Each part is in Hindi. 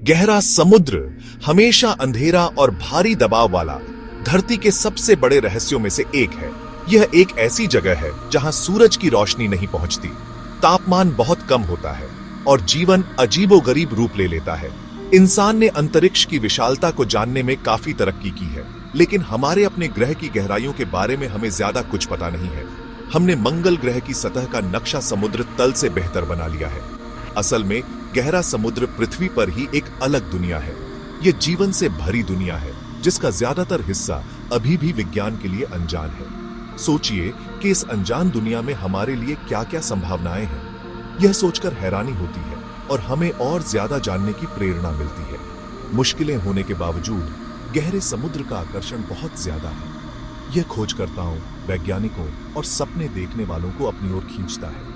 गहरा समुद्र हमेशा अंधेरा और भारी दबाव वाला धरती के सबसे बड़े रहस्यों में से एक है। यह एक ऐसी जगह है जहां सूरज की रोशनी नहीं पहुंचती, तापमान बहुत कम होता है और जीवन अजीबोगरीब रूप ले लेता है। इंसान ने अंतरिक्ष की विशालता को जानने में काफी तरक्की की है, लेकिन हमारे अपने ग्रह की गहराइयों के बारे में हमें ज्यादा कुछ पता नहीं है। हमने मंगल ग्रह की सतह का नक्शा समुद्र तल से बेहतर बना लिया है। असल में गहरा समुद्र पृथ्वी पर ही एक अलग दुनिया है। यह जीवन से भरी दुनिया है, जिसका ज्यादातर हिस्सा अभी भी विज्ञान के लिए अनजान है। सोचिए कि इस अनजान दुनिया में हमारे लिए क्या क्या संभावनाएं हैं। यह सोचकर हैरानी होती है और हमें और ज्यादा जानने की प्रेरणा मिलती है। मुश्किलें होने के बावजूद गहरे समुद्र का आकर्षण बहुत ज्यादा है। यह खोजकर्ताओं, वैज्ञानिकों और सपने देखने वालों को अपनी ओर खींचता है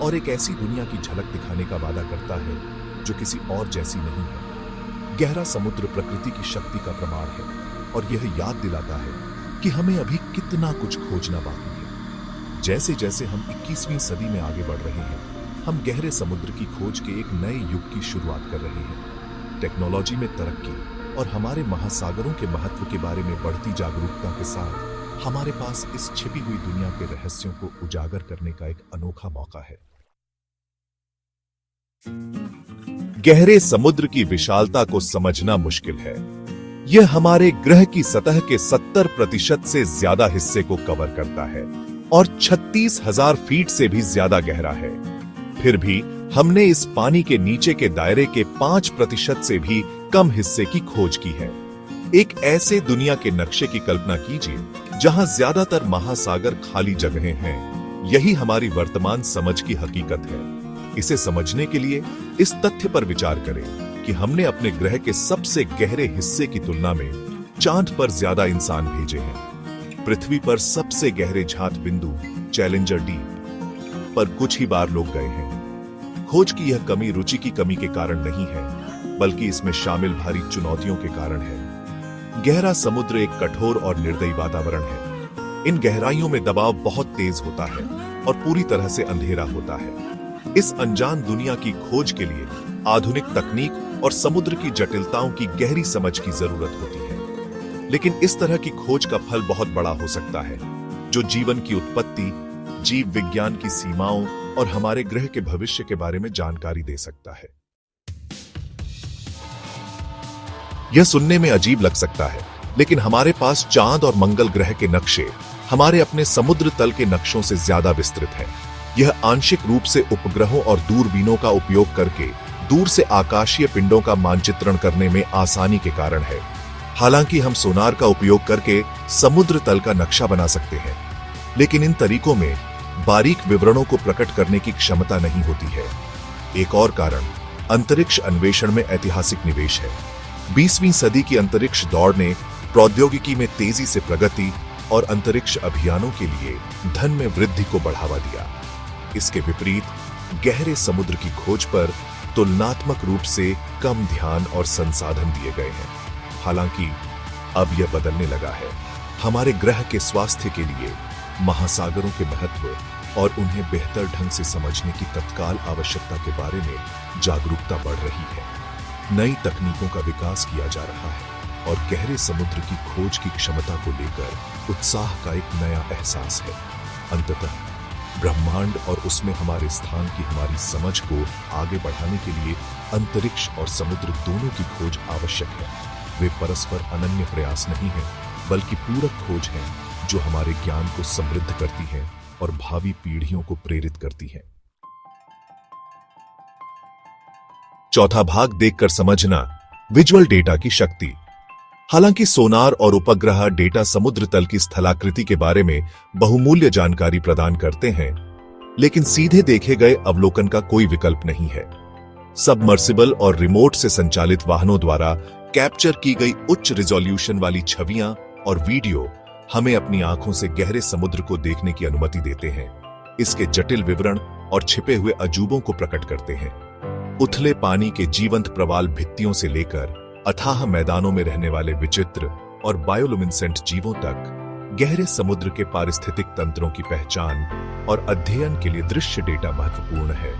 और एक ऐसी दुनिया की झलक दिखाने का वादा करता है जो किसी और जैसी नहीं है। गहरा समुद्र प्रकृति की शक्ति का प्रमाण है और यह याद दिलाता है कि हमें अभी कितना कुछ खोजना बाकी है। जैसे जैसे हम 21वीं सदी में आगे बढ़ रहे हैं, हम गहरे समुद्र की खोज के एक नए युग की शुरुआत कर रहे हैं। टेक्नोलॉजी में तरक्की और हमारे महासागरों के महत्व के बारे में बढ़ती जागरूकता के साथ हमारे पास इस छिपी हुई दुनिया के रहस्यों को उजागर करने का एक अनोखा मौका है। गहरे समुद्र की विशालता को समझना मुश्किल है। यह हमारे ग्रह की सतह के 70% से ज्यादा हिस्से को कवर करता है और 36,000 फीट से भी ज्यादा गहरा है। फिर भी हमने इस पानी के नीचे के दायरे के 5% से भी कम हिस्से की खोज की है। एक ऐसे दुनिया के नक्शे की कल्पना कीजिए जहां ज्यादातर महासागर खाली जगहें हैं। यही हमारी वर्तमान समझ की हकीकत है। इसे समझने के लिए इस तथ्य पर विचार करें कि हमने अपने ग्रह के सबसे गहरे हिस्से की तुलना में चांद पर ज्यादा इंसान भेजे हैं। पृथ्वी पर सबसे गहरे झात बिंदु चैलेंजर डीप पर कुछ ही बार लोग गए हैं। खोज की यह कमी रुचि की कमी के कारण नहीं है, बल्कि इसमें शामिल भारी चुनौतियों के कारण है। गहरा समुद्र एक कठोर और निर्दयी वातावरण है। इन गहराइयों में दबाव बहुत तेज होता है और पूरी तरह से अंधेरा होता है। इस अनजान दुनिया की खोज के लिए आधुनिक तकनीक और समुद्र की जटिलताओं की गहरी समझ की जरूरत होती है। लेकिन इस तरह की खोज का फल बहुत बड़ा हो सकता है, जो जीवन की उत्पत्ति, जीव विज्ञान की सीमाओं और हमारे ग्रह के भविष्य के बारे में जानकारी दे सकता है। यह सुनने में अजीब लग सकता है, लेकिन हमारे पास चांद और मंगल ग्रह के नक्शे हमारे अपने समुद्र तल के नक्शों से ज्यादा विस्तृत है। यह आंशिक रूप से उपग्रहों और दूरबीनों का उपयोग करके दूर से आकाशीय पिंडों का मानचित्रण करने में आसानी के कारण है। हालांकि हम सोनार का उपयोग करके समुद्र तल का नक्शा बना सकते हैं, लेकिन इन तरीकों में बारीक विवरणों को प्रकट करने की क्षमता नहीं होती है। एक और कारण अंतरिक्ष अन्वेषण में ऐतिहासिक निवेश है। 20वीं सदी की अंतरिक्ष दौड़ ने प्रौद्योगिकी में तेजी से प्रगति और अंतरिक्ष अभियानों के लिए धन में वृद्धि को बढ़ावा दिया। इसके विपरीत गहरे समुद्र की खोज पर तुलनात्मक रूप से कम ध्यान और संसाधन दिए गए हैं। हालांकि अब यह बदलने लगा है। हमारे ग्रह के स्वास्थ्य के लिए महासागरों के महत्व और उन्हें बेहतर ढंग से समझने की तत्काल आवश्यकता के बारे में जागरूकता बढ़ रही है। नई तकनीकों का विकास किया जा रहा है और गहरे समुद्र की खोज की क्षमता को लेकर उत्साह का एक नया एहसास है। अंततः ब्रह्मांड और उसमें हमारे स्थान की हमारी समझ को आगे बढ़ाने के लिए अंतरिक्ष और समुद्र दोनों की खोज आवश्यक है। वे परस्पर अनन्य प्रयास नहीं है, बल्कि पूरक खोज है जो हमारे ज्ञान को समृद्ध करती है और भावी पीढ़ियों को प्रेरित करती है। चौथा भाग देखकर समझना, विजुअल डेटा की शक्ति। हालांकि सोनार और उपग्रह डेटा समुद्र तल की स्थलाकृति के बारे में बहुमूल्य जानकारी प्रदान करते हैं, लेकिन सीधे देखे गए अवलोकन का कोई विकल्प नहीं है। सबमर्सिबल और रिमोट से संचालित वाहनों द्वारा कैप्चर की गई उच्च रिजोल्यूशन वाली छवियां और वीडियो हमें अपनी आंखों से गहरे समुद्र को देखने की अनुमति देते हैं। इसके जटिल विवरण और छिपे हुए अजूबों को प्रकट करते हैं। उथले पानी के जीवंत प्रवाल भित्तियों से लेकर अथाह मैदानों में रहने वाले विचित्र और बायोलुमिनेसेंट जीवों तक, गहरे समुद्र के पारिस्थितिक तंत्रों की पहचान और अध्ययन के लिए दृश्य डेटा महत्वपूर्ण है।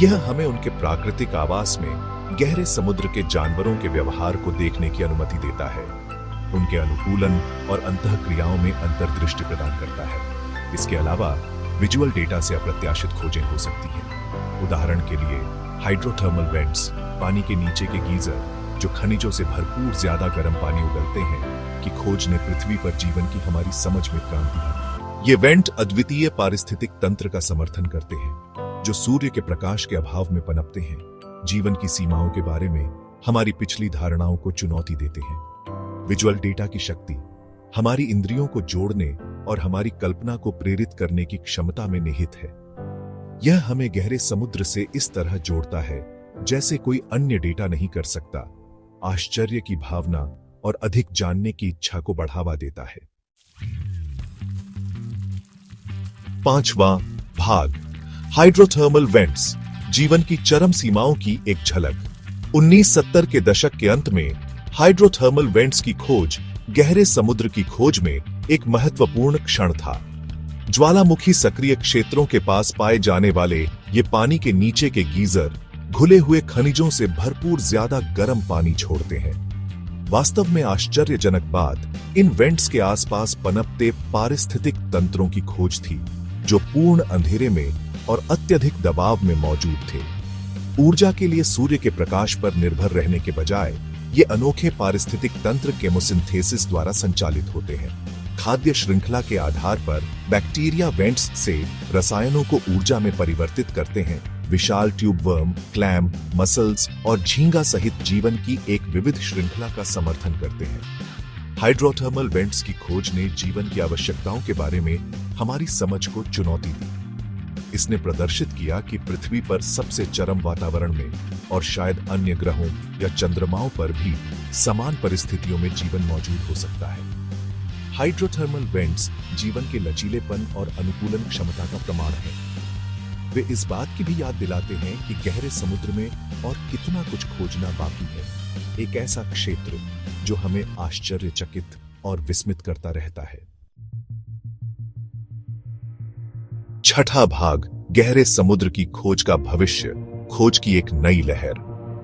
यह हमें उनके प्राकृतिक आवास में गहरे समुद्र के जानवरों के व्यवहार को देखने की अनुमति देता है, उनके अनुकूलन और अंतःक्रियाओं में अंतर्दृष्टि प्रदान करता है। इसके अलावा विजुअल डेटा से अप्रत्याशित खोजें हो सकती हैं। उदाहरण के लिए हाइड्रोथर्मल वेंट्स, पानी के नीचे के गीजर जो खनिजों से भरपूर ज्यादा गर्म पानी उगलते हैं, की खोज ने पृथ्वी पर जीवन की हमारी समझ में क्रांति लाई। ये वेंट अद्वितीय पारिस्थितिक तंत्र का समर्थन करते हैं, जो सूर्य के प्रकाश के अभाव में पनपते हैं, जीवन की सीमाओं के बारे में हमारी पिछली धारणाओं को चुनौती देते हैं। विजुअल डेटा की शक्ति हमारी इंद्रियों को जोड़ने और हमारी कल्पना को प्रेरित करने की क्षमता में निहित है। यह हमें गहरे समुद्र से इस तरह जोड़ता है जैसे कोई अन्य डेटा नहीं कर सकता, आश्चर्य की भावना और अधिक जानने की इच्छा को बढ़ावा देता है। 5वां भाग, हाइड्रोथर्मल वेंट्स, जीवन की चरम सीमाओं की एक झलक। 1970 के दशक के अंत में हाइड्रोथर्मल वेंट्स की खोज गहरे समुद्र की खोज में एक महत्वपूर्ण क्षण था। ज्वालामुखी सक्रिय क्षेत्रों के पास पाए जाने वाले ये पानी के नीचे के गीजर घुले हुए खनिजों से भरपूर ज्यादा गर्म पानी छोड़ते हैं। वास्तव में आश्चर्यजनक बात इन वेंट्स के आसपास पनपते पारिस्थितिक तंत्रों की खोज थी, जो पूर्ण अंधेरे में और अत्यधिक दबाव में मौजूद थे। ऊर्जा के लिए सूर्य के प्रकाश पर निर्भर रहने के बजाय ये अनोखे पारिस्थितिक तंत्र केमोसिंथेसिस द्वारा संचालित होते हैं। खाद्य श्रृंखला के आधार पर बैक्टीरिया वेंट्स से रसायनों को ऊर्जा में परिवर्तित करते हैं। विशाल ट्यूबवर्म, क्लैम, मसल्स और झींगा सहित जीवन की एक विविध श्रृंखला का समर्थन करते हैं। हाइड्रोथर्मल वेंट्स की खोज ने जीवन की आवश्यकताओं के बारे में हमारी समझ को चुनौती दी। इसने प्रदर्शित किया कि पृथ्वी पर सबसे चरम वातावरण में और शायद अन्य ग्रहों या चंद्रमाओं पर भी समान परिस्थितियों में जीवन मौजूद हो सकता है। हाइड्रोथर्मल वेंट्स जीवन के लचीलेपन और अनुकूलन क्षमता का प्रमाण है। वे इस बात की भी याद दिलाते हैं कि गहरे समुद्र में और कितना कुछ खोजना बाकी है, एक ऐसा क्षेत्र जो हमें आश्चर्यचकित और विस्मित करता रहता है। 6ठा भाग, गहरे समुद्र की खोज का भविष्य, खोज की एक नई लहर।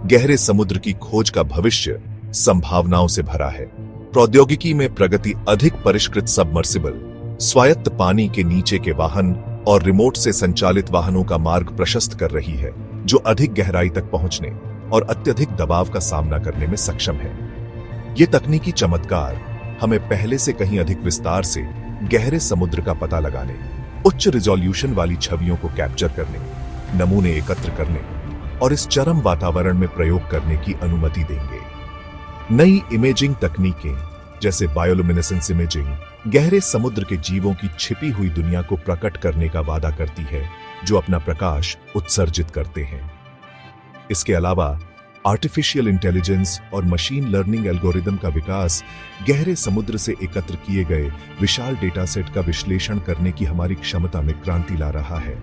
गहरे समुद्र की खोज का भविष्य संभावनाओं से भरा है। प्रौद्योगिकी में प्रगति अधिक परिष्कृत सबमर्सिबल, स्वायत्त पानी के नीचे के वाहन और रिमोट से संचालित वाहनों का मार्ग प्रशस्त कर रही है, जो अधिक गहराई तक पहुंचने और अत्यधिक दबाव का सामना करने में सक्षम है। ये तकनीकी चमत्कार हमें पहले से कहीं अधिक विस्तार से गहरे समुद्र का पता लगाने, उच्च रिजोल्यूशन वाली छवियों को कैप्चर करने, नमूने एकत्र करने और इस चरम वातावरण में प्रयोग करने की अनुमति देंगे। नई इमेजिंग तकनीकें जैसे बायोलुमिनेसेंस इमेजिंग गहरे समुद्र के जीवों की छिपी हुई दुनिया को प्रकट करने का वादा करती है, जो अपना प्रकाश उत्सर्जित करते हैं। इसके अलावा आर्टिफिशियल इंटेलिजेंस और मशीन लर्निंग एल्गोरिदम का विकास गहरे समुद्र से एकत्र किए गए विशाल डेटा सेट का विश्लेषण करने की हमारी क्षमता में क्रांति ला रहा है।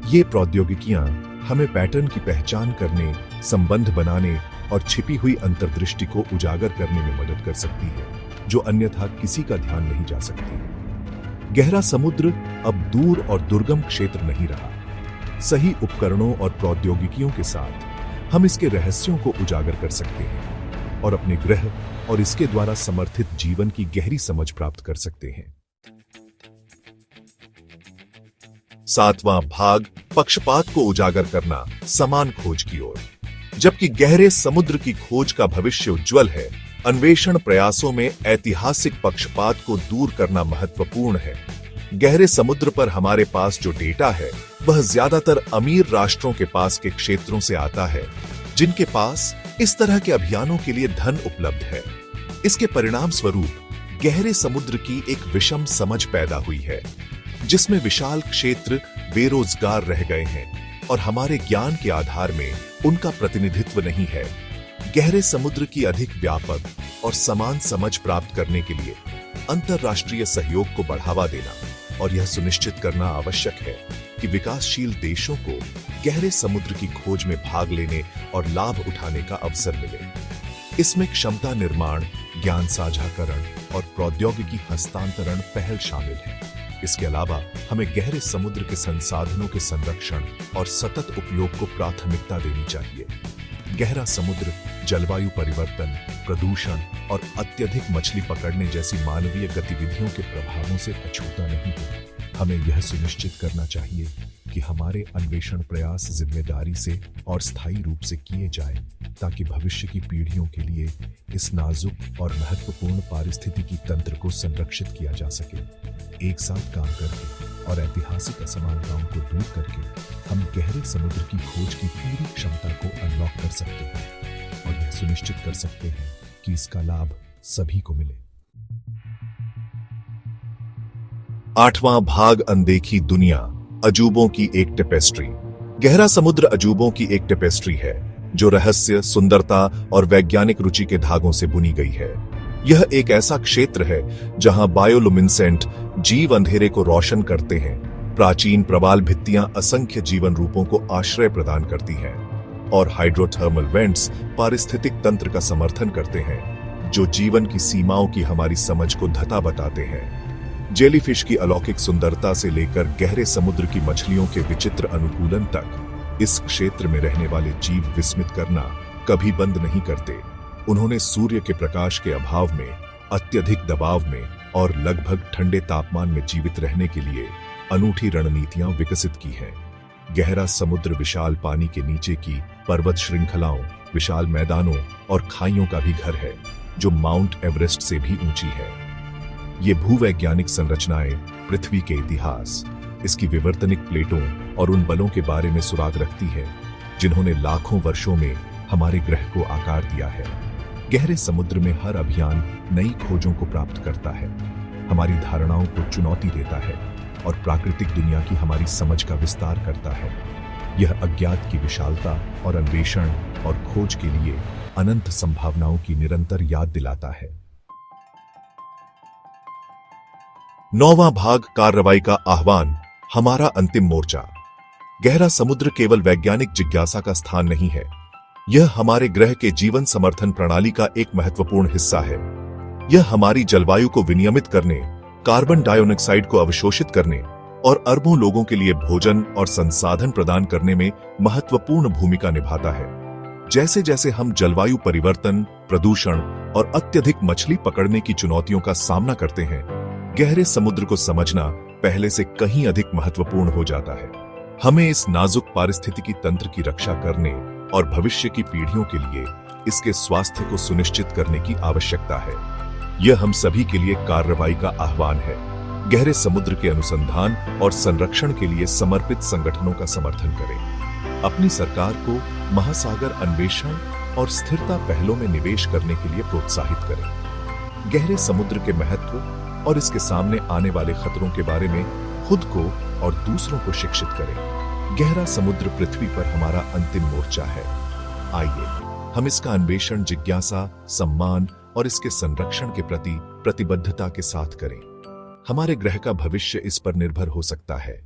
ये प्रौद्योगिकियां हमें पैटर्न की पहचान करने, संबंध बनाने और छिपी हुई अंतर्दृष्टि को उजागर करने में मदद कर सकती है, जो अन्यथा किसी का ध्यान नहीं जा सकती। गहरा समुद्र अब दूर और दुर्गम क्षेत्र नहीं रहा। सही उपकरणों और प्रौद्योगिकियों के साथ हम इसके रहस्यों को उजागर कर सकते हैं और अपने ग्रह और इसके द्वारा समर्थित जीवन की गहरी समझ प्राप्त कर सकते हैं। 7वां भाग, पक्षपात को उजागर करना, समान खोज की ओर। जबकि गहरे समुद्र की खोज का भविष्य उज्जवल है, अन्वेषण प्रयासों में ऐतिहासिक पक्षपात को दूर करना महत्वपूर्ण है। गहरे समुद्र पर हमारे पास जो डेटा है, वह ज्यादातर अमीर राष्ट्रों के पास के क्षेत्रों से आता है, जिनके पास इस तरह के अभियानों के लिए धन उपलब्ध है। इसके परिणाम स्वरूप गहरे समुद्र की एक विषम समझ पैदा हुई है, जिसमें विशाल क्षेत्र बेरोजगार रह गए हैं और हमारे ज्ञान के आधार में उनका प्रतिनिधित्व नहीं है। गहरे समुद्र की अधिक व्यापक और समान समझ प्राप्त करने के लिए अंतर्राष्ट्रीय सहयोग को बढ़ावा देना और यह सुनिश्चित करना आवश्यक है कि विकासशील देशों को गहरे समुद्र की खोज में भाग लेने और लाभ उठाने का अवसर मिले। इसमें क्षमता निर्माण, ज्ञान साझाकरण और प्रौद्योगिकी हस्तांतरण पहल शामिल है। इसके अलावा हमें गहरे समुद्र के संसाधनों के संरक्षण और सतत उपयोग को प्राथमिकता देनी चाहिए। गहरा समुद्र जलवायु परिवर्तन, प्रदूषण और अत्यधिक मछली पकड़ने जैसी मानवीय गतिविधियों के प्रभावों से अछूता नहीं है। हमें यह सुनिश्चित करना चाहिए कि हमारे अन्वेषण प्रयास जिम्मेदारी से और स्थायी रूप से किए जाएं, ताकि भविष्य की पीढ़ियों के लिए इस नाजुक और महत्वपूर्ण पारिस्थितिकी तंत्र को संरक्षित किया जा सके। एक साथ काम करके और ऐतिहासिक असमानताओं को दूर करके हम गहरे समुद्र की खोज की पूरी क्षमता को अनलॉक कर सकते हैं और यह सुनिश्चित कर सकते हैं कि इसका लाभ सभी को मिले। 8वां भाग, अनदेखी दुनिया, अजूबों की एक टेपेस्ट्री। गहरा समुद्र अजूबों की एक टेपेस्ट्री है जो रहस्य, सुंदरता और वैज्ञानिक रुचि के धागों से बुनी गई है। यह एक ऐसा क्षेत्र है जहां बायोलुमिनेसेंट जीव अंधेरे को रोशन करते हैं। प्राचीन प्रवाल भित्तियां असंख्य जीवन रूपों को आश्रय प्रदान करती हैं और हाइड्रोथर्मल वेंट्स पारिस्थितिक तंत्र का समर्थन करते हैं जो जीवन की सीमाओं की हमारी समझ को धता बताते हैं। जेलीफिश की अलौकिक सुंदरता से लेकर गहरे समुद्र की मछलियों के विचित्र अनुकूलन तक, इस क्षेत्र में रहने वाले जीव विस्मित करना कभी बंद नहीं करते। उन्होंने सूर्य के प्रकाश के अभाव में, अत्यधिक दबाव में और लगभग ठंडे तापमान में जीवित रहने के लिए अनूठी रणनीतियां विकसित की हैं। गहरा समुद्र विशाल पानी के नीचे की पर्वत श्रृंखलाओं, विशाल मैदानों और खाइयों का भी घर है जो माउंट एवरेस्ट से भी ऊंची है। ये भूवैज्ञानिक संरचनाएं पृथ्वी के इतिहास, इसकी विवर्तनिक प्लेटों और उन बलों के बारे में सुराग रखती है जिन्होंने लाखों वर्षों में हमारे ग्रह को आकार दिया है। गहरे समुद्र में हर अभियान नई खोजों को प्राप्त करता है, हमारी धारणाओं को चुनौती देता है और प्राकृतिक दुनिया की हमारी समझ का विस्तार करता है। यह अज्ञात की विशालता और अन्वेषण और खोज के लिए अनंत संभावनाओं की निरंतर याद दिलाता है। 9वां भाग, कार्रवाई का आह्वान, हमारा अंतिम मोर्चा। गहरा समुद्र केवल वैज्ञानिक जिज्ञासा का स्थान नहीं है, यह हमारे ग्रह के जीवन समर्थन प्रणाली का एक महत्वपूर्ण हिस्सा है। यह हमारी जलवायु को विनियमित करने, कार्बन डाइऑक्साइड को अवशोषित करने और अरबों लोगों के लिए भोजन और संसाधन प्रदान करने में महत्वपूर्ण भूमिका निभाता है। जैसे जैसे हम जलवायु परिवर्तन, प्रदूषण और अत्यधिक मछली पकड़ने की चुनौतियों का सामना करते हैं, गहरे समुद्र को समझना पहले से कहीं अधिक महत्वपूर्ण हो जाता है। हमें इस नाजुक पारिस्थितिकी तंत्र की रक्षा करने और भविष्य की पीढ़ियों के लिए इसके स्वास्थ्य को सुनिश्चित करने की आवश्यकता है। यह हम सभी के लिए कार्रवाई का आह्वान है। गहरे समुद्र के अनुसंधान और संरक्षण के लिए समर्पित संगठनों का समर्थन करें। अपनी सरकार को महासागर अन्वेषण और स्थिरता पहलों में निवेश करने के लिए प्रोत्साहित करें। गहरे समुद्र के महत्व और इसके सामने आने वाले खतरों के बारे में खुद को और दूसरों को शिक्षित करें। गहरा समुद्र पृथ्वी पर हमारा अंतिम मोर्चा है। आइए हम इसका अन्वेषण जिज्ञासा, सम्मान और इसके संरक्षण के प्रति प्रतिबद्धता के साथ करें। हमारे ग्रह का भविष्य इस पर निर्भर हो सकता है।